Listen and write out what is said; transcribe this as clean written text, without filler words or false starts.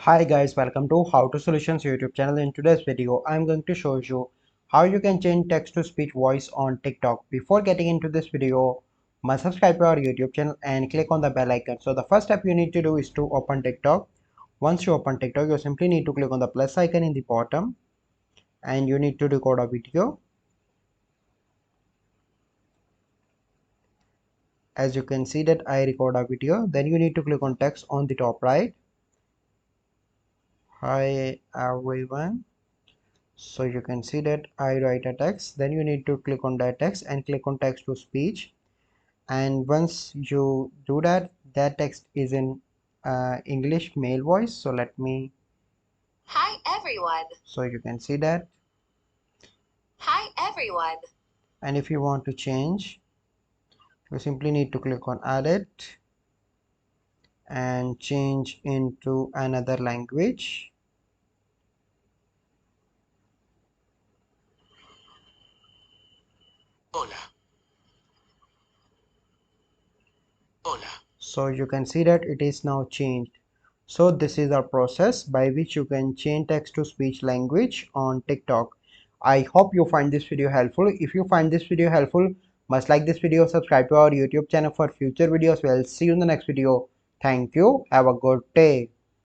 Hi guys, welcome to How to Solutions YouTube channel. In today's video, I'm going to show you how you can change text to speech voice on TikTok. Before getting into this video, must subscribe to our YouTube channel and click on the bell icon. So the first step you need to do is to open TikTok. Once you open TikTok, you simply need to click on the plus icon in the bottom and you need to record a video. As you can see that I record a video, then you need to click on text on the top right. Hi everyone. So you can see that I write a text, then you need to click on that text and click on text to speech. And once you do that, that text is in English male voice. So let me, Hi everyone. so you can see that. Hi everyone. And if you want to change, you simply need to click on edit and change into another language. Hola. Hola. So you can see that it is now changed. So this is our process by which you can change text to speech language on TikTok. I hope you find this video helpful. If you find this video helpful, must like this video, subscribe to our YouTube channel for future videos. We'll see you in the next video. Thank you. Have a good day.